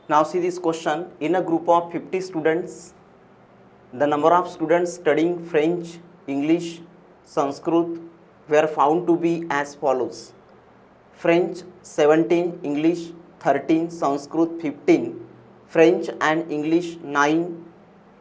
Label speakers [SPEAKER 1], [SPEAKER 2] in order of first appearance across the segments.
[SPEAKER 1] Now see this question. In a group of 50 students, the number of students studying French, English, Sanskrit were found to be as follows. French 17, English 13, Sanskrit 15, French and English 9,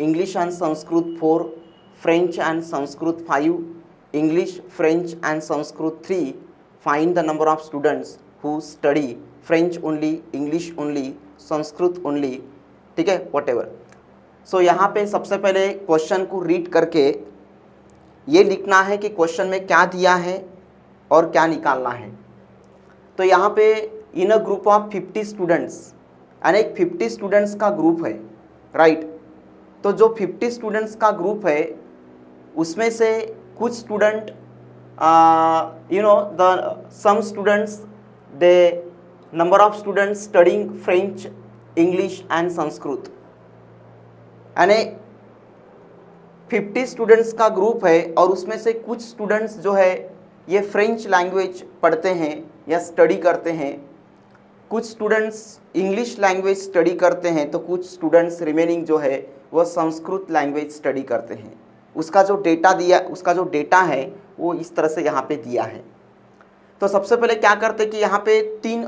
[SPEAKER 1] English and Sanskrit 4, French and Sanskrit 5, English, French and Sanskrit 3. Find the number of students who study French only, English only, Sanskrit only, ठीक है, what ever. सो यहाँ पे सबसे पहले question को read करके ये लिखना है कि क्वेश्चन में क्या दिया है और क्या निकालना है. तो यहाँ पे इन अ ग्रुप ऑफ 50 स्टूडेंट्स, यानी 50 स्टूडेंट्स का ग्रुप है, राइट. तो जो 50 स्टूडेंट्स का ग्रुप है उसमें से कुछ student some students, the number of students studying French, English and Sanskrit, यानी 50 स्टूडेंट्स का ग्रुप है और उसमें से कुछ स्टूडेंट्स जो है ये फ्रेंच लैंग्वेज पढ़ते हैं या स्टडी करते हैं, कुछ स्टूडेंट्स इंग्लिश लैंग्वेज स्टडी करते हैं, तो कुछ स्टूडेंट्स रिमेनिंग जो है वो संस्कृत लैंग्वेज स्टडी करते हैं. उसका जो डेटा है वो इस तरह से यहाँ पे दिया है. तो सबसे पहले क्या करते हैं कि यहाँ पे 3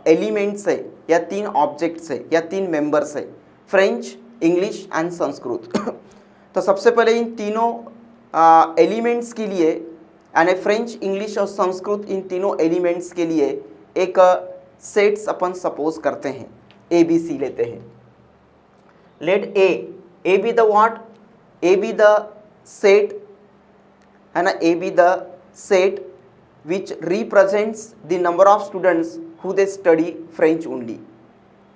[SPEAKER 1] एलिमेंट्स है या 3 ऑब्जेक्ट्स है या 3 मेंबर्स है, फ्रेंच, इंग्लिश एंड संस्कृत. तो सबसे पहले इन तीनों एलिमेंट्स के लिए, यानी फ्रेंच, इंग्लिश और संस्कृत, इन तीनों एलिमेंट्स के लिए एक सेट्स अपन सपोज करते हैं, ए बी सी लेते हैं. Let A B the what, A B the set, है ना, A B the set which represents the number of students who they study French only.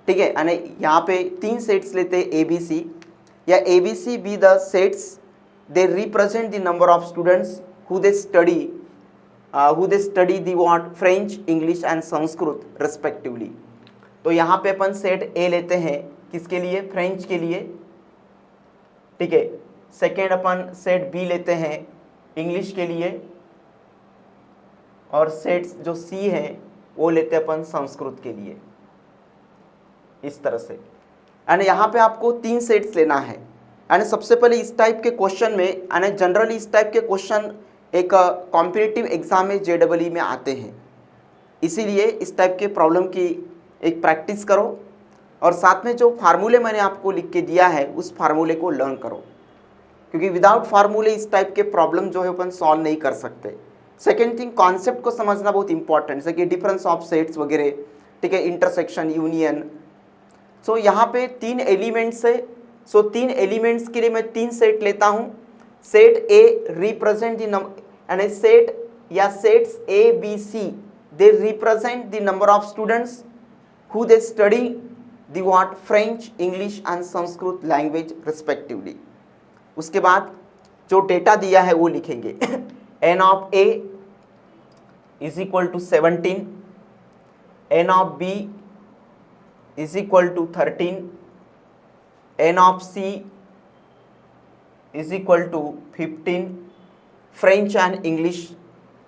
[SPEAKER 1] ठीक है, यानी यहाँ पे 3 सेट्स लेते हैं ABC, या ABC be the sets they represent the number of students who they study the what French, English and Sanskrit respectively. तो यहाँ पे अपन सेट A लेते हैं, किसके लिए, फ्रेंच के लिए, ठीक है. सेकेंड अपन सेट B लेते हैं इंग्लिश के लिए, और सेट्स जो सी है वो लेते हैं अपन संस्कृत के लिए, इस तरह से. यानी यहाँ पे आपको 3 सेट्स लेना है. यानी सबसे पहले इस टाइप के क्वेश्चन में, यानी जनरली इस टाइप के क्वेश्चन एक कॉम्पिटिटिव एग्जाम में JEE में आते हैं, इसीलिए इस टाइप के प्रॉब्लम की एक प्रैक्टिस करो और साथ में जो फार्मूले मैंने आपको लिख के दिया है उस फार्मूले को लर्न करो, क्योंकि विदाउट फार्मूले इस टाइप के प्रॉब्लम जो है अपन सॉल्व नहीं कर सकते. सेकेंड थिंग, कॉन्सेप्ट को समझना बहुत इंपॉर्टेंट है, कि डिफरेंस ऑफ सेट्स वगैरह, ठीक है, इंटरसेक्शन, यूनियन. सो यहाँ पे 3 एलिमेंट्स है. सो 3 एलिमेंट्स के लिए मैं 3 सेट लेता हूँ. Set A represent the number, यानी सेट या sets A B C they represent the number of students who they study the what French, English and Sanskrit language respectively. उसके बाद जो डेटा दिया है वो लिखेंगे. n of A is equal to 17, n of B is equal to 13, n of C is equal to 15, French and English.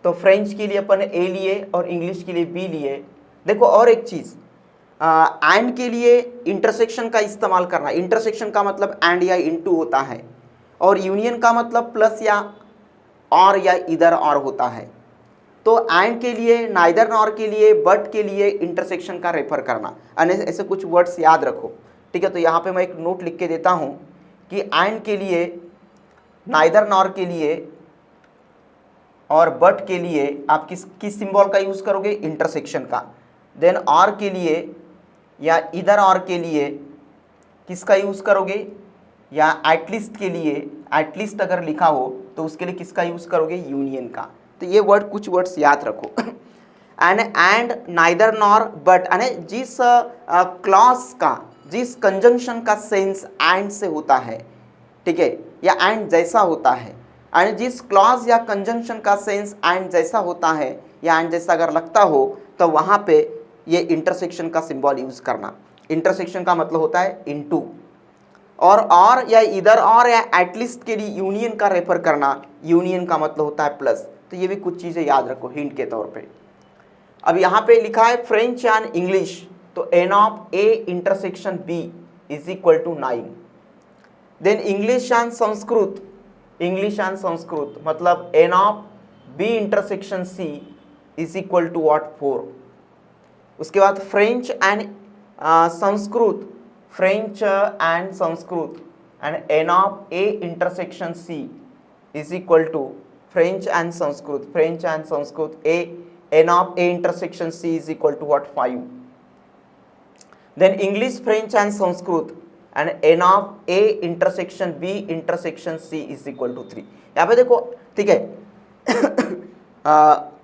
[SPEAKER 1] तो French के लिए अपन A लिए और इंग्लिश के लिए B लिए. देखो और एक चीज़, एंड के लिए इंटरसेक्शन का इस्तेमाल करना. इंटरसेक्शन का मतलब एंड या इनटू होता है, और यूनियन का मतलब प्लस या और या इधर और होता है. तो एंड के लिए, नाइदर नॉर के लिए, बट के लिए इंटरसेक्शन का रेफर करना. ऐसे कुछ वर्ड्स याद रखो, ठीक है. तो यहाँ पे मैं एक नोट लिख के देता हूँ कि एंड के लिए, नाइदर नॉर के लिए और बट के लिए आप किस सिंबल का यूज़ करोगे, इंटरसेक्शन का. देन और के लिए या इधर और के लिए किसका यूज़ करोगे, या एटलीस्ट के लिए, एटलीस्ट अगर लिखा हो तो उसके लिए किसका यूज़ करोगे, यूनियन का. तो ये वर्ड, कुछ वर्ड्स याद रखो. एंड नाइदर नॉर बट, यानी जिस क्लॉज का, जिस कंजंक्शन का सेंस एंड से होता है, ठीक है, या एंड जैसा होता है, यानी जिस क्लॉज या कंजंक्शन का सेंस एंड जैसा होता है या एंड जैसा अगर लगता हो, तो वहाँ पे ये इंटरसेक्शन का सिंबल यूज़ करना. इंटरसेक्शन का मतलब होता है इनटू, और या इधर और या एटलीस्ट के लिए यूनियन का रेफर करना. यूनियन का मतलब होता है प्लस. तो ये भी कुछ चीज़ें याद रखो हिंट के तौर पे. अब यहाँ पे लिखा है फ्रेंच एंड इंग्लिश, तो n of a intersection b is equal to 9। Then English and Sanskrit, English and Sanskrit मतलब n of b intersection c is equal to what 4। उसके बाद French and Sanskrit, French and Sanskrit and n of a intersection c is equal to French and Sanskrit, French and Sanskrit a n of a intersection c is equal to what 5। then English, French and Sanskrit and n of a intersection b intersection c is equal to 3। यहाँ पे देखो ठीक है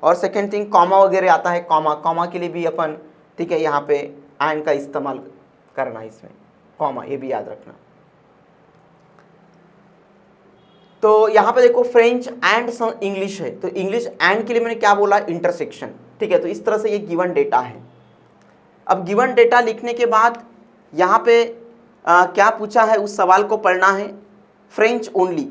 [SPEAKER 1] और second thing comma वगैरह आता है, comma, comma के लिए भी अपन ठीक है यहाँ पे एंड का इस्तेमाल करना है इसमें, कॉमा ये भी याद रखना। तो यहाँ पे देखो फ्रेंच एंड इंग्लिश है, तो इंग्लिश एंड के लिए मैंने क्या बोला, इंटरसेक्शन, ठीक है। तो इस तरह से ये गिवन डेटा है। अब गिवन डेटा लिखने के बाद यहाँ पे क्या पूछा है उस सवाल को पढ़ना है। फ्रेंच ओनली,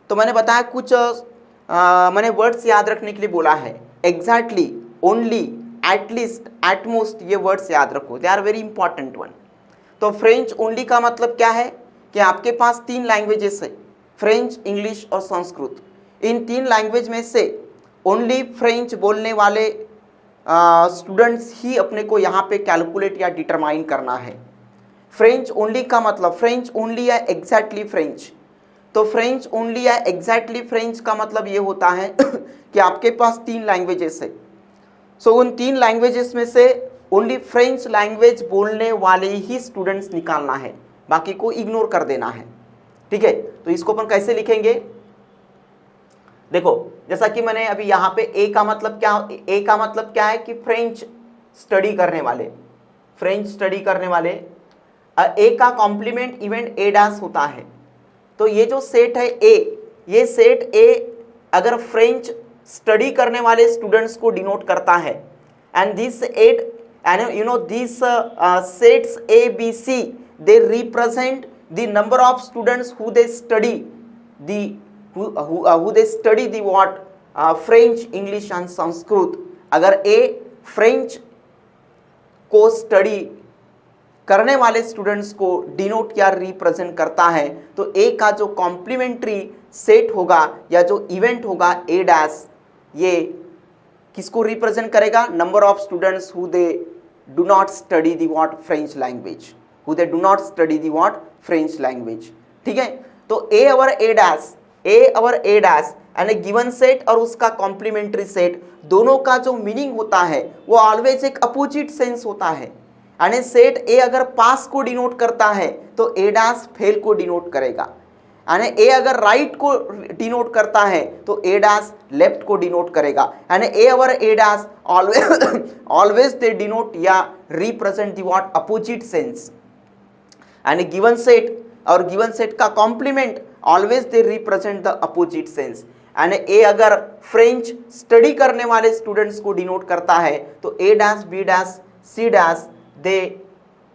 [SPEAKER 1] तो मैंने बताया कुछ मैंने वर्ड्स याद रखने के लिए बोला है, एग्जैक्टली, ओनली, एटलीस्ट, एटमोस्ट, ये वर्ड्स याद रखो, they are very important one. तो फ्रेंच ओनली का मतलब क्या है कि आपके पास 3 लैंग्वेजेस है, फ्रेंच, इंग्लिश और संस्कृत। इन 3 लैंग्वेज में से ओनली फ्रेंच बोलने वाले स्टूडेंट्स ही अपने को यहाँ पे कैलकुलेट या डिटरमाइन करना है। फ्रेंच ओनली का मतलब फ्रेंच ओनली या एग्जैक्टली फ्रेंच, तो फ्रेंच ओनली या एग्जैक्टली फ्रेंच का मतलब ये होता है कि आपके पास 3 लैंग्वेजेस है। सो उन 3 लैंग्वेजेस में से ओनली फ्रेंच लैंग्वेज बोलने वाले ही स्टूडेंट्स निकालना है, बाकी को इग्नोर कर देना है, ठीक है। तो इसको अपन कैसे लिखेंगे, देखो जैसा कि मैंने अभी यहाँ पे ए का मतलब क्या है कि फ्रेंच स्टडी करने वाले, फ्रेंच स्टडी करने वाले। ए का कॉम्प्लीमेंट इवेंट ए डैश होता है, तो ये जो सेट है ए, ये सेट ए अगर फ्रेंच स्टडी करने वाले स्टूडेंट्स को डिनोट करता है, and this at and you know this sets A B C they represent the number of students who they study the what French, English and Sanskrit। अगर A French को study करने वाले students को denote या represent करता है, तो A का जो कॉम्प्लीमेंट्री सेट होगा या जो इवेंट होगा A डैश, ये किसको रिप्रेजेंट करेगा, number of students who they do not study the what French language, who they do not study the what French language, ठीक है। तो A और A dash and A given set और उसका complementary set, दोनों का जो मीनिंग होता है वो ऑलवेज एक अपोजिट सेंस होता है। यानी सेट A अगर पास को डिनोट करता है तो A डैश फेल को डिनोट करेगा, यानी A अगर राइट को डिनोट करता है तो A डैश लेफ्ट को डिनोट करेगा, यानी A और A dash always they denote या represent the what opposite sense. and a given set और given set का complement always they represent the opposite sense। and A अगर फ्रेंच स्टडी करने वाले स्टूडेंट्स को डिनोट करता है तो A dash, B dash, C dash they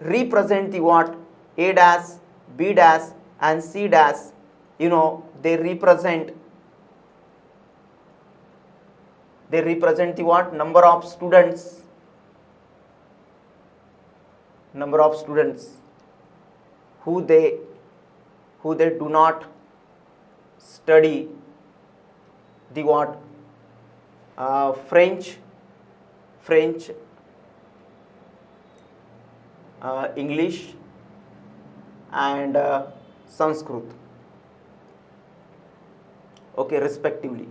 [SPEAKER 1] represent the what A dash, B dash and C dash, you know they represent the what number of students who they do not study the what French, English and Sanskrit, okay respectively,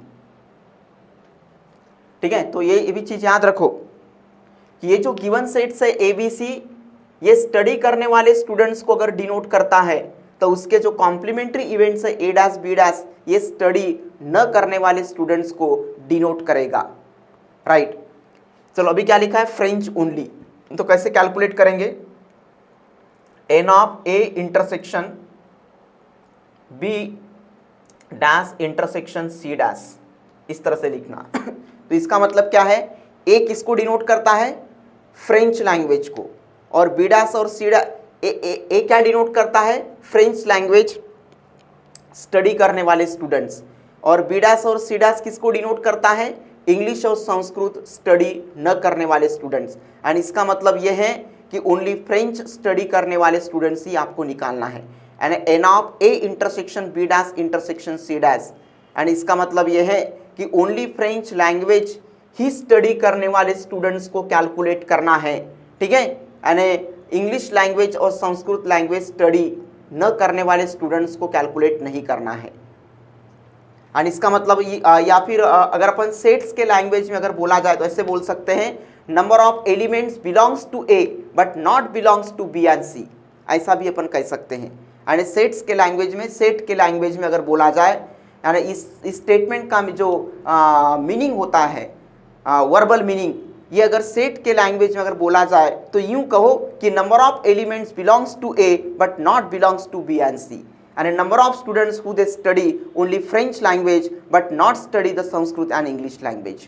[SPEAKER 1] ठीक है। तो ये भी चीज याद रखो कि ये जो गिवन सेट्स है ए बी सी, ये स्टडी करने वाले स्टूडेंट्स को अगर डिनोट करता है तो उसके जो कॉम्प्लीमेंट्री इवेंट्स है ए डैश, बी डैश, ये स्टडी न करने वाले स्टूडेंट्स को डिनोट करेगा, राइट। चलो अभी क्या लिखा है, फ्रेंच ओनली, तो कैसे कैलकुलेट करेंगे, N of A intersection B dash intersection C dash, इस तरह से लिखना। तो इसका मतलब क्या है, ए किसको डिनोट करता है, फ्रेंच लैंग्वेज को, और बी डैश और सी डैश, ए क्या डिनोट करता है, फ्रेंच लैंग्वेज स्टडी करने वाले स्टूडेंट्स, और बी डैश और सी डैश किसको डिनोट करता है, इंग्लिश और संस्कृत स्टडी न करने वाले स्टूडेंट्स। एंड इसका मतलब यह है कि ओनली फ्रेंच स्टडी करने वाले स्टूडेंट्स ही आपको निकालना है। And N of A intersection B dash intersection C dash, and इसका मतलब यह है कि ओनली फ्रेंच लैंग्वेज ही स्टडी करने वाले स्टूडेंट्स को कैलकुलेट करना है, ठीक है। एंड इंग्लिश लैंग्वेज और संस्कृत लैंग्वेज स्टडी न करने वाले स्टूडेंट्स को कैलकुलेट नहीं करना है। एंड इसका मतलब या फिर अगर अपन सेट्स के लैंग्वेज में अगर बोला जाए तो ऐसे बोल सकते हैं, number of elements belongs to A but not belongs to B and C, ऐसा भी अपन कह सकते हैं। एंड सेट्स के लैंग्वेज में, सेट के लैंग्वेज में अगर बोला जाए, यानी इस स्टेटमेंट का जो मीनिंग होता है, वर्बल मीनिंग, ये अगर सेट के लैंग्वेज में अगर बोला जाए तो यूं कहो कि number of elements belongs to A but not belongs to B and C, and a number of students who they study only French language but not study the Sanskrit and English language।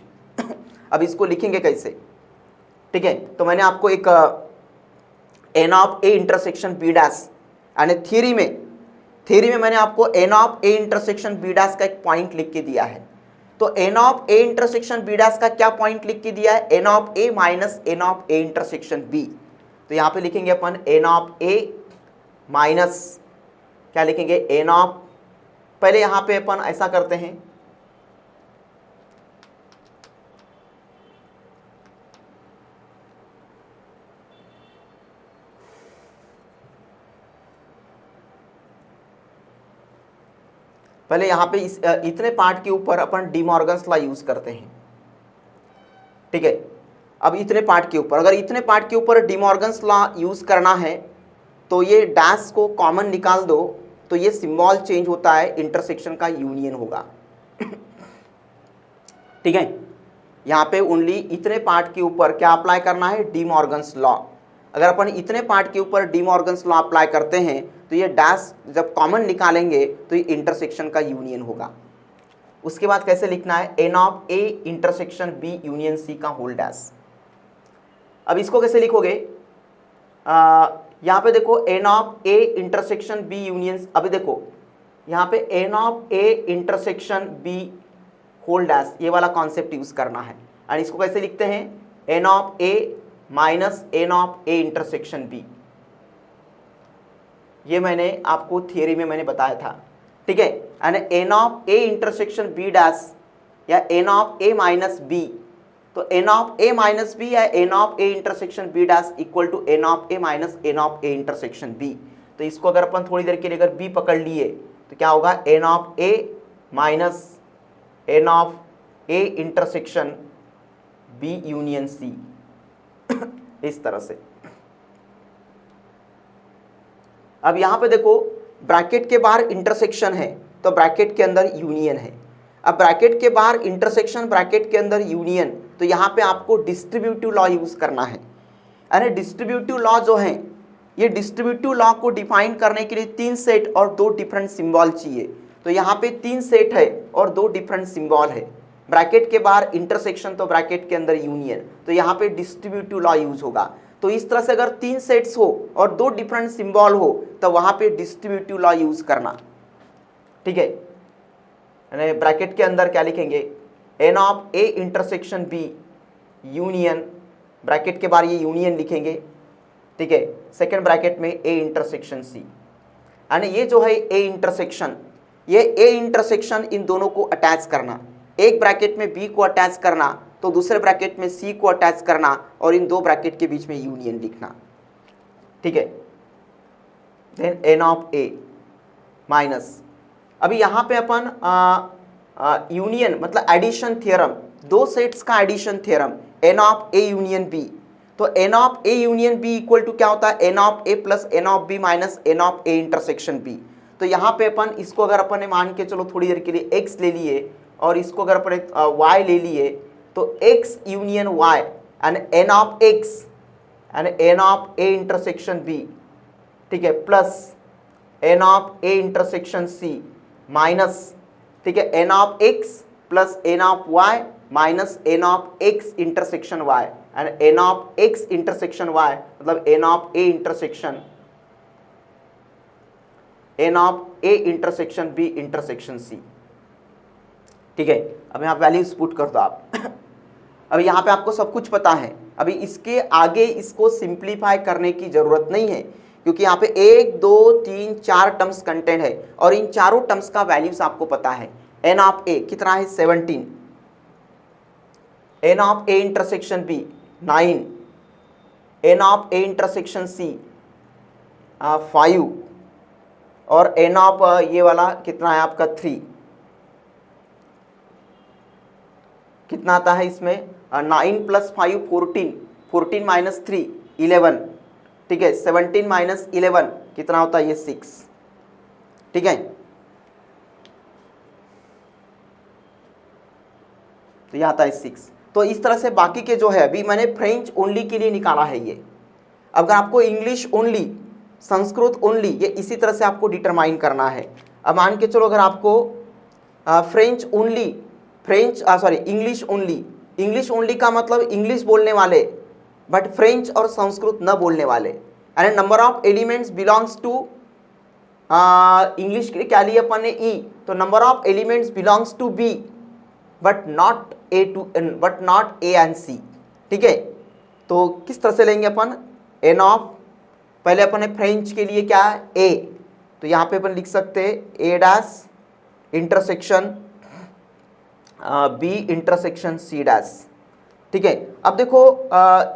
[SPEAKER 1] अब इसको लिखेंगे कैसे, ठीक है। तो मैंने आपको एक N of A intersection B dash, यानी थ्योरी में मैंने आपको N of A intersection B dash का एक पॉइंट लिख के दिया है। तो N of A intersection B dash का क्या पॉइंट लिख के दिया है, N of A minus N of A intersection B. तो यहाँ पे लिखेंगे अपन एन ऑफ ए माइनस, क्या लिखेंगे, एन ऑफ, पहले यहां पे अपन ऐसा करते हैं, पहले यहां पे इतने पार्ट के ऊपर अपन डी मॉर्गन्स लॉ यूज करते हैं, ठीक है। अब इतने पार्ट के ऊपर, अगर इतने पार्ट के ऊपर डी मॉर्गन्स लॉ यूज करना है तो ये डैश को कॉमन निकाल दो, तो ये सिंबल चेंज होता है, इंटरसेक्शन का यूनियन होगा, ठीक है। यहाँ पे ओनली इतने पार्ट के ऊपर क्या अप्लाई करना है, डी मॉर्गन्स लॉ। अगर अपन इतने पार्ट के ऊपर डी मॉर्गन्स लॉ अप्लाई करते हैं तो ये डैश जब कॉमन निकालेंगे तो ये इंटरसेक्शन का यूनियन होगा। उसके बाद कैसे लिखना है, N of A intersection B union C का होल डैश। अब इसको कैसे लिखोगे, यहाँ पे देखो N of A intersection B union, अभी देखो यहाँ पे N of A intersection B whole dash, ये वाला कॉन्सेप्ट यूज करना है। और इसको कैसे लिखते हैं, N of A minus N of A intersection B. ये मैंने आपको थियरी में मैंने बताया था, ठीक है। And N of A intersection B dash या n of A minus B, तो N of A minus B या n of A intersection B dash equal to n of A minus N of A intersection B. तो इसको अगर अपन थोड़ी देर के लिए अगर बी पकड़ लिए तो क्या होगा, N of A minus N of A intersection B union C, इस तरह से। अब यहां पे देखो ब्रैकेट के बाहर इंटरसेक्शन है तो ब्रैकेट के अंदर यूनियन है। अब ब्रैकेट के बाहर इंटरसेक्शन, ब्रैकेट के अंदर यूनियन, तो यहाँ पे आपको डिस्ट्रीब्यूटिव लॉ यूज करना है। अरे डिस्ट्रीब्यूटिव लॉ जो है, ये डिस्ट्रीब्यूटिव लॉ को डिफाइन करने के लिए 3 सेट और 2 डिफरेंट सिंबल चाहिए। तो यहाँ पे 3 सेट है और 2 डिफरेंट सिंबल है। ब्रैकेट के बाहर इंटरसेक्शन तो ब्रैकेट के अंदर यूनियन, तो यहाँ पे डिस्ट्रीब्यूटिव लॉ यूज होगा। तो इस तरह से अगर 3 सेट्स हो और 2 डिफरेंट सिंबल हो तो वहां पे डिस्ट्रीब्यूटिव लॉ यूज करना, ठीक है। ब्रैकेट के अंदर क्या लिखेंगे, N of A intersection B union, bracket के बाहर ये यूनियन लिखेंगे, ठीक है। सेकेंड ब्रैकेट में ए इंटरसेक्शन सी, यानी ये जो है ए इंटरसेक्शन, ये ए इंटरसेक्शन इन दोनों को अटैच करना, एक ब्रैकेट में बी को अटैच करना तो दूसरे ब्रैकेट में सी को अटैच करना और इन 2 ब्रैकेट के बीच में यूनियन लिखना, ठीक है। Then n of A minus, अभी यहाँ पे अपन यूनियन मतलब एडिशन थ्योरम, 2 सेट्स का addition theorem, n of A union B. तो N of A union B equal to क्या होता है, N of A plus n of B minus N of A intersection B. तो यहाँ पे अपन इसको अगर अपन ने मान के चलो थोड़ी देर के लिए x ले लिए और इसको अगर अपन y ले लिए तो x union y and N of x and N of A intersection b, ठीक है, plus n of A intersection c minus, ठीक है, N of x plus n of y minus N of x intersection y and N of x intersection y मतलब n of a intersection n of a intersection b intersection c, ठीक है। अब यहाँ values put कर दो आप। अब यहाँ पे आपको सब कुछ पता है, अभी इसके आगे इसको सिंप्लीफाई करने की जरूरत नहीं है, क्योंकि यहाँ पे 1 2 3 4 टर्म्स कंटेंट है और इन चारों टर्म्स का वैल्यूज आपको पता है। एन ऑफ ए कितना है 17, n of A intersection B 9, n of A intersection C 5 और एन ऑफ ये वाला कितना है आपका 3, कितना आता है इसमें 9 + 5 14, 14 - 3 11, ठीक है 17 - 11 कितना होता है ये 6, ठीक है। तो ये आता है 6। तो इस तरह से बाकी के जो है अभी मैंने फ्रेंच ओनली के लिए निकाला है ये। अगर आपको इंग्लिश ओनली, संस्कृत ओनली, ये इसी तरह से आपको डिटरमाइन करना है। अब मान के चलो अगर आपको French only, English only, English only का मतलब इंग्लिश बोलने वाले बट फ्रेंच और संस्कृत न बोलने वाले, and number of elements belongs to, English के लिए क्या लिए अपन ने ई, तो number of elements belongs to B but not A and C, ठीक है। तो किस तरह से लेंगे अपन, एन ऑफ, पहले अपन ने फ्रेंच के लिए क्या है ए, तो यहाँ पे अपन लिख सकते हैं A dash intersection B intersection C dash, ठीक है। अब देखो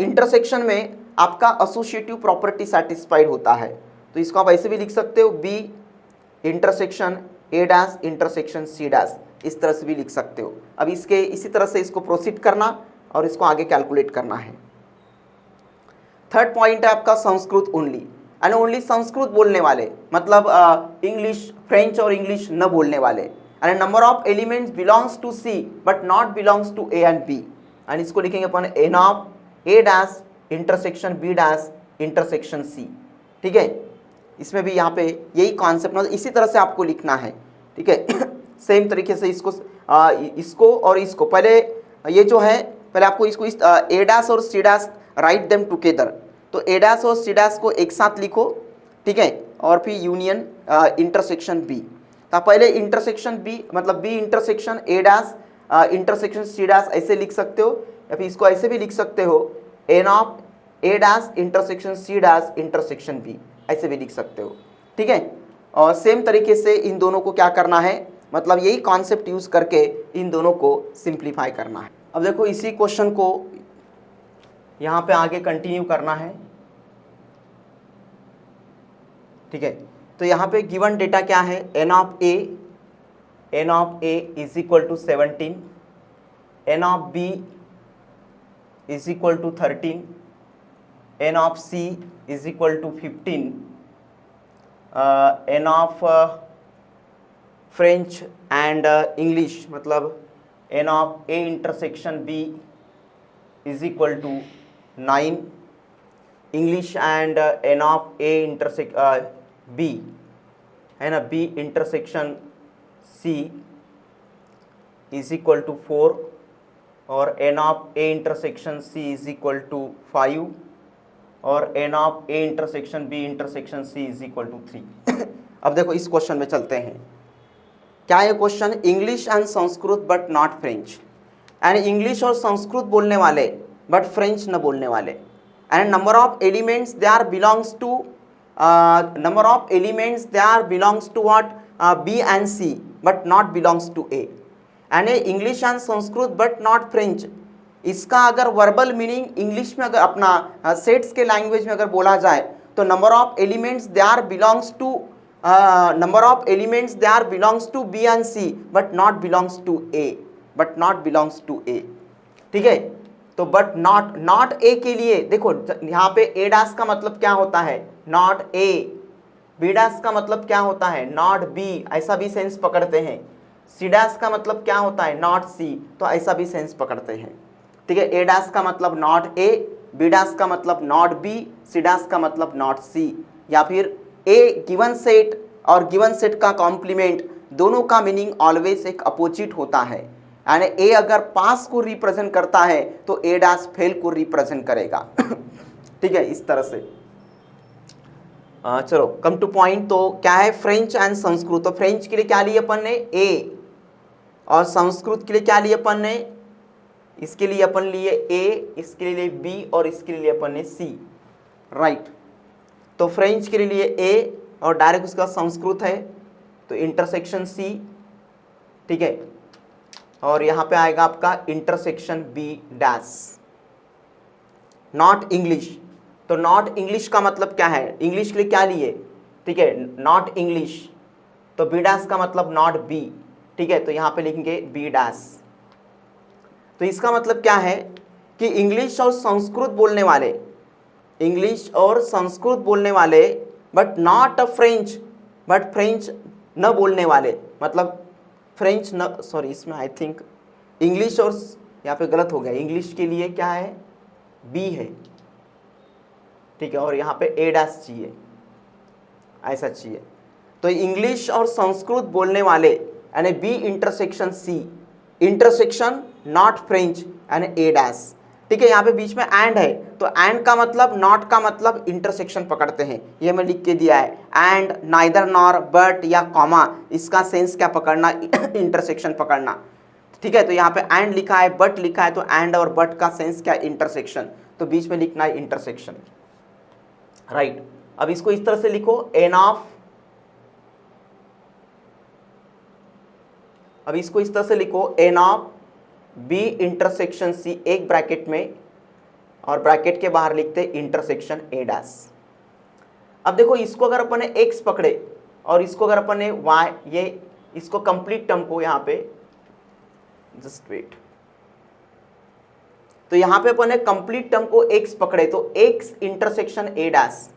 [SPEAKER 1] इंटरसेक्शन में आपका एसोसिएटिव प्रॉपर्टी सेटिस्फाइड होता है, तो इसको आप ऐसे भी लिख सकते हो B intersection A dash intersection C dash, इस तरह से भी लिख सकते हो। अब इसके इसी तरह से इसको प्रोसीड करना और इसको आगे कैलकुलेट करना है। थर्ड पॉइंट है आपका Sanskrit only, and only Sanskrit बोलने वाले, मतलब इंग्लिश, फ्रेंच और इंग्लिश न बोलने वाले, and number of elements belongs to C but not belongs to A and B, and इसको लिखेंगे अपन N of A dash intersection B dash intersection C, ठीक है। इसमें भी यहाँ पे यही कॉन्सेप्ट, मतलब इसी तरह से आपको लिखना है, ठीक है। सेम तरीके से इसको और इसको पहले ये जो है, पहले आपको इसको ए डैश और C dash right them together, तो ए डैश और सी डैश को एक साथ लिखो, ठीक है, और फिर यूनियन इंटरसेक्शन बी, तो पहले इंटरसेक्शन बी मतलब B intersection A dash intersection C dash ऐसे लिख सकते हो, या फिर इसको ऐसे भी लिख सकते हो n of A dash intersection C dash intersection B, ऐसे भी लिख सकते हो, ठीक है। और सेम तरीके से इन दोनों को क्या करना है, मतलब यही कॉन्सेप्ट यूज करके इन दोनों को सिंप्लीफाई करना है। अब देखो इसी क्वेश्चन को यहाँ पे आगे कंटिन्यू करना है, ठीक है। तो यहाँ पे गिवन डेटा क्या है, N of A is equal to 17, n of B is equal to 13, n of C is equal to 15, n of French and English मतलब n of A intersection B is equal to 9, English and N of A intersection B है ना, B intersection C is equal to 4, और n of A intersection C is equal to 5, और n of A intersection B intersection C is equal to 3। अब देखो इस question में चलते हैं। क्या है question, English and Sanskrit but not French, and English और संस्कृत बोलने वाले बट फ्रेंच न बोलने वाले, and number of elements they are belongs to what, B and C but not belongs to A, and English and Sanskrit but not French, इसका अगर verbal meaning English में अगर अपना सेट्स के लैंग्वेज में अगर बोला जाए तो number of elements they are belongs to B and C but not belongs to A, ठीक है। तो बट नॉट ए के लिए देखो यहाँ पे ए डैश का मतलब क्या होता है, नॉट ए, बी डैश का मतलब क्या होता है, नॉट बी, ऐसा भी सेंस पकड़ते हैं, सी डैश का मतलब क्या होता है, नॉट सी, तो ऐसा भी सेंस पकड़ते हैं, ठीक है। ए डैश का मतलब नॉट ए, बी डैश का मतलब नॉट बी, सी डैश का मतलब नॉट सी, या फिर ए गिवन सेट और गिवन सेट का कॉम्प्लीमेंट, दोनों का मीनिंग ऑलवेज एक अपोजिट होता है, यानी ए अगर पास को रिप्रेजेंट करता है तो ए डैश फेल को रिप्रेजेंट करेगा, ठीक है, इस तरह से। चलो कम टू पॉइंट। तो क्या है फ्रेंच एंड संस्कृत, तो फ्रेंच के लिए क्या लिए अपन ने ए, और संस्कृत के लिए क्या लिए अपन ने इसके लिए अपन लिए ए, इसके लिए बी और इसके लिए अपन ने सी, राइट। तो फ्रेंच के लिए ए और डायरेक्ट उसका संस्कृत है तो इंटरसेक्शन सी, ठीक है, और यहाँ पे आएगा आपका intersection B dash. Not English, तो नॉट इंग्लिश का मतलब क्या है, इंग्लिश के लिए क्या लिए, ठीक है, नॉट इंग्लिश, तो बी डैश का मतलब नॉट बी, ठीक है, तो यहाँ पे लिखेंगे बी डैश। तो इसका मतलब क्या है कि इंग्लिश और संस्कृत बोलने वाले, इंग्लिश और संस्कृत बोलने वाले but not a French, but French न बोलने वाले, मतलब फ्रेंच न, सॉरी इसमें आई थिंक इंग्लिश और, यहाँ पे गलत हो गया, इंग्लिश के लिए क्या है, बी है, ठीक है, और यहाँ पे ए डैश चाहिए, ऐसा चाहिए। तो इंग्लिश और संस्कृत बोलने वाले यानी B intersection C, intersection not French यानी ए डैश, ठीक है। यहाँ पे बीच में एंड है तो एंड का मतलब, नॉट का मतलब इंटरसेक्शन पकड़ते हैं, ये मैं लिख के दिया है। एंड, नाइदर, नॉर, बट या कॉमा, इसका सेंस क्या पकड़ना, इंटरसेक्शन पकड़ना, ठीक है। तो यहाँ पे एंड लिखा है, बट लिखा है, तो एंड और बट का सेंस क्या, इंटरसेक्शन, तो बीच में लिखना है इंटरसेक्शन, राइट। अब इसको इस तरह से लिखो, एन ऑफ, अब इसको इस तरह से लिखो, n of B intersection C, एक ब्रैकेट में और ब्रैकेट के बाहर लिखते इंटरसेक्शन ए डैश। अब देखो इसको अगर अपन ने एक्स पकड़े और इसको अगर अपन ने वाई, ये इसको कंप्लीट टर्म को यहाँ पे जस्ट वेट, तो यहाँ पे अपन ने कंप्लीट टर्म को एक्स पकड़े तो एक्स इंटरसेक्शन ए डैश,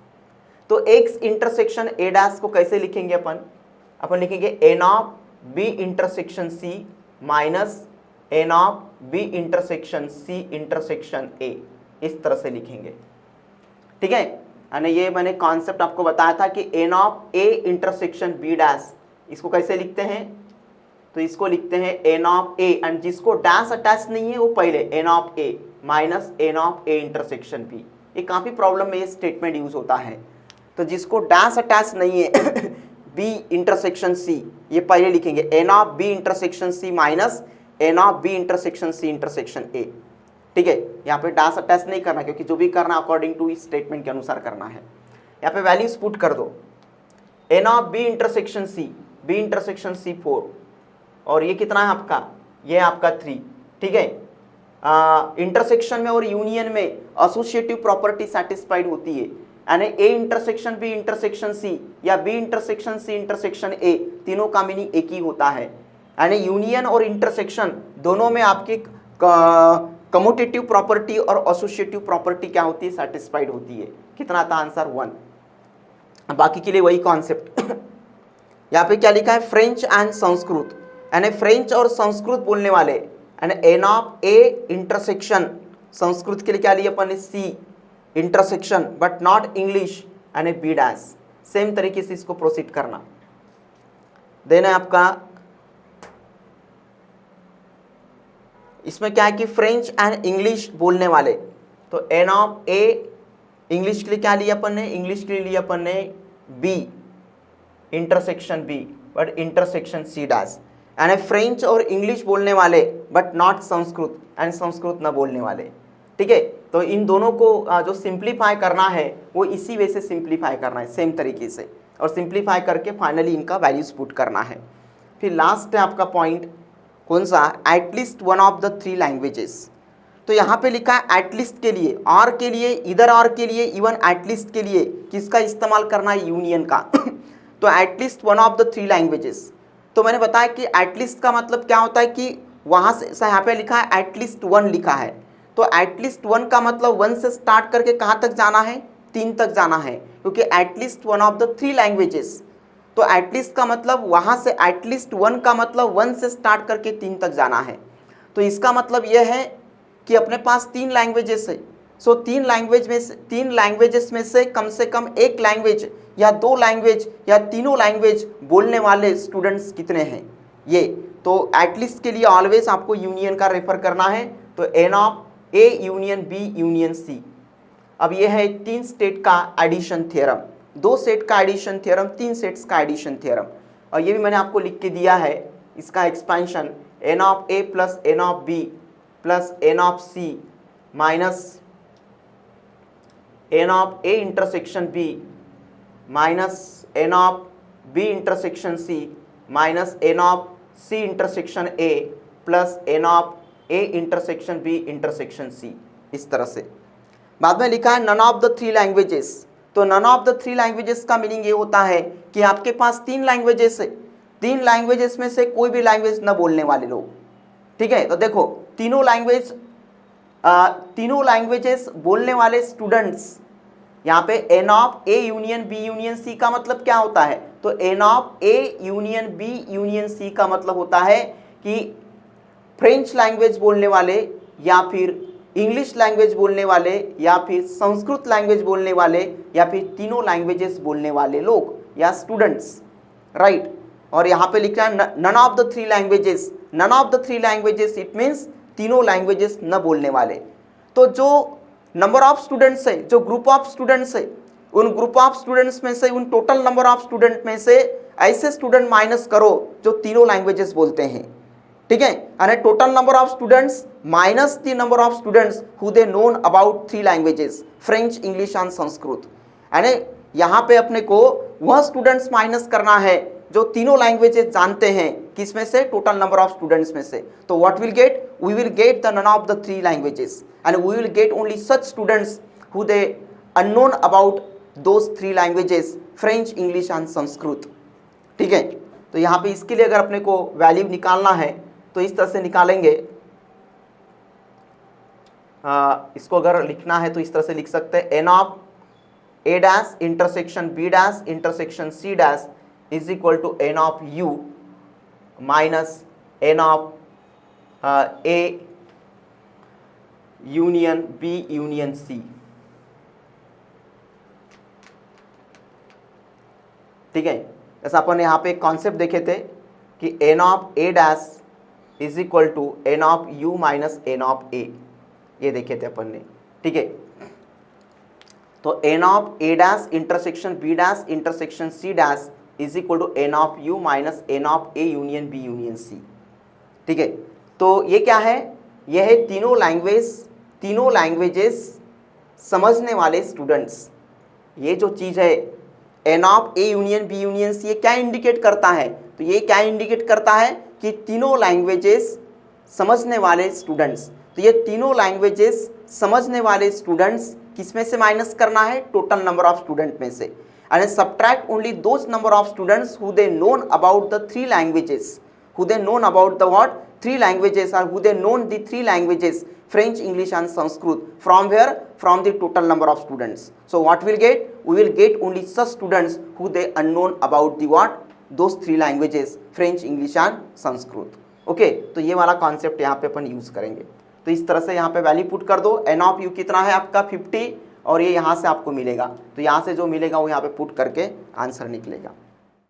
[SPEAKER 1] तो एक्स इंटरसेक्शन ए डैश को कैसे लिखेंगे अपन लिखेंगे N of B intersection C minus N of B intersection C intersection A, इस तरह से लिखेंगे, ठीक है। यानी ये मैंने कॉन्सेप्ट आपको बताया था कि n of A intersection B dash, इसको कैसे लिखते हैं, तो इसको लिखते हैं एन ऑफ ए, एंड जिसको डैश अटैच नहीं है वो पहले n of A minus N of A intersection B. ये काफी प्रॉब्लम में ये स्टेटमेंट यूज होता है, तो जिसको डैश अटैच नहीं है बी इंटरसेक्शन सी, ये पहले लिखेंगे N of B intersection C minus N of B intersection C intersection A, ठीक है। यहाँ पे डैश अटैच नहीं करना क्योंकि जो भी करना अकॉर्डिंग टू इस स्टेटमेंट के अनुसार करना है। यहाँ पे वैल्यूज पुट कर दो, n of B intersection C 4, और ये कितना है आपका, ये आपका 3, ठीक है। इंटरसेक्शन में और यूनियन में एसोसिएटिव प्रॉपर्टी सेटिस्फाइड होती है, यानी A intersection B intersection C या B intersection C intersection A, तीनों का मीनिंग एक ही होता है, यानी यूनियन और इंटरसेक्शन दोनों में आपकी कम्यूटेटिव प्रॉपर्टी और एसोसिएटिव प्रॉपर्टी क्या होती है, सेटिस्फाइड होती है। कितना था आंसर, 1। बाकी के लिए वही कॉन्सेप्ट यहाँ पे क्या लिखा है, फ्रेंच एंड संस्कृत, यानी फ्रेंच और संस्कृत बोलने वाले, यानी n of A intersection, Sanskrit के लिए क्या लिया अपन ने, C intersection but not English यानी बी डैश। सेम तरीके से इसको प्रोसीड करना। देन है आपका, इसमें क्या है कि फ्रेंच एंड इंग्लिश बोलने वाले, तो एन ऑफ ए, इंग्लिश के लिए क्या लिया अपन ने, इंग्लिश के लिए लिया अपन ने B intersection B but intersection C dash, यानी फ्रेंच और इंग्लिश बोलने वाले but not Sanskrit and Sanskrit न बोलने वाले, ठीक है। तो इन दोनों को जो सिंप्लीफाई करना है वो इसी वे से सिंप्लीफाई करना है, सेम तरीके से, और सिंप्लीफाई करके फाइनली इनका वैल्यूज पुट करना है। फिर लास्ट है आपका पॉइंट, कौन सा, at least one of the 3 languages. तो यहाँ पे लिखा है एटलीस्ट के लिए, और के लिए, इधर और के लिए, इवन एटलीस्ट के लिए किसका इस्तेमाल करना है, यूनियन का तो at least one of the 3 languages. तो मैंने बताया कि एटलीस्ट का मतलब क्या होता है कि वहाँ से, यहाँ पे लिखा है एटलीस्ट 1 लिखा है, तो एटलीस्ट 1 का मतलब 1 से स्टार्ट करके कहाँ तक जाना है, 3 तक जाना है, क्योंकि at least one of the 3 languages. तो एटलीस्ट का मतलब वहाँ से, एटलीस्ट 1 का मतलब 1 से स्टार्ट करके 3 तक जाना है। तो इसका मतलब यह है कि अपने पास 3 लैंग्वेजेस है, सो 3 लैंग्वेजेस में से कम 1 लैंग्वेज या 2 लैंग्वेज या तीनों लैंग्वेज बोलने वाले स्टूडेंट्स कितने हैं ये। तो एटलीस्ट के लिए ऑलवेज आपको यूनियन का रेफर करना है, तो N of A union B union C. अब ये है 3 स्टेट का एडिशन थ्योरम, 2 सेट का एडिशन थ्योरम, 3 सेट्स का एडिशन थ्योरम, और ये भी मैंने आपको लिख के दिया है इसका expansion, n of A plus n of B plus n of C minus N of A intersection B minus N of B intersection C minus N of C intersection A plus n of A intersection B intersection C, इस तरह से। बाद में लिखा है none of the three languages. तो none of the three languages का meaning ये होता है कि आपके पास तीन लैंग्वेजेस है, तीन लैंग्वेजेस में से कोई भी लैंग्वेज न बोलने वाले लोग, ठीक है। तो देखो तीनों लैंग्वेजेस बोलने वाले स्टूडेंट्स, यहाँ पे N of A union B union C का मतलब क्या होता है? तो N of A union B union C का मतलब होता है कि फ्रेंच लैंग्वेज बोलने वाले या फिर इंग्लिश लैंग्वेज बोलने वाले या फिर संस्कृत लैंग्वेज बोलने वाले या फिर तीनों लैंग्वेजेस बोलने वाले लोग या स्टूडेंट्स, राइट। और यहाँ पे लिखा है none of the three languages. None of the three languages it means तीनों लैंग्वेजेस न बोलने वाले। तो जो नंबर ऑफ स्टूडेंट्स है, जो ग्रुप ऑफ स्टूडेंट्स है, उन ग्रुप ऑफ स्टूडेंट्स में से, उन टोटल नंबर ऑफ स्टूडेंट में से ऐसे स्टूडेंट माइनस करो जो तीनों लैंग्वेजेस बोलते हैं, ठीक है। यानी total number of students minus the number of students who they known about three languages French, English and Sanskrit. यानी यहाँ पे अपने को वह स्टूडेंट्स माइनस करना है जो तीनों लैंग्वेजेस जानते हैं, किसमें से? टोटल नंबर ऑफ स्टूडेंट्स में से। तो what will get? We will get the none of the three languages and we will get only such students who they unknown about those three languages French, English and Sanskrit, ठीक है। तो यहाँ पे इसके लिए अगर अपने को वैल्यू निकालना है तो इस तरह से निकालेंगे। इसको अगर लिखना है तो इस तरह से लिख सकते हैं, N of A dash intersection B dash intersection C dash is equal to n of U minus N of A union B union C, ठीक है। जैसा अपन यहाँ पे एक कॉन्सेप्ट देखे थे कि n of A dash is equal to n of U minus N of A, ये देखे थे अपन ने, ठीक है। तो N of A dash intersection B dash intersection C dash is equal to n of U minus N of A union B union C, ठीक है। तो ये क्या है? यह है तीनों लैंग्वेजेस समझने वाले स्टूडेंट्स। ये जो चीज़ है N of A union B union C, ये क्या इंडिकेट करता है? तो ये क्या इंडिकेट करता है कि तीनों लैंग्वेजेस समझने वाले स्टूडेंट्स। तो ये तीनों लैंग्वेजेस समझने वाले स्टूडेंट्स किसमें से माइनस करना है? टोटल नंबर ऑफ स्टूडेंट में से। and subtract only those number of students who they known about the three languages, who they known about the what? Three languages, or who they known the three languages French, English and Sanskrit. From where? From the total number of students. So what we'll get? We will get only such students who they unknown about the what? Those three languages French, English and Sanskrit. Okay, तो ये वाला concept यहाँ पे अपन use करेंगे। तो इस तरह से यहाँ पे वैल्यू पुट कर दो। एन ऑफ यू कितना है आपका? 50, और ये यहाँ से आपको मिलेगा। तो यहाँ से जो मिलेगा वो यहाँ पे पुट करके आंसर निकलेगा।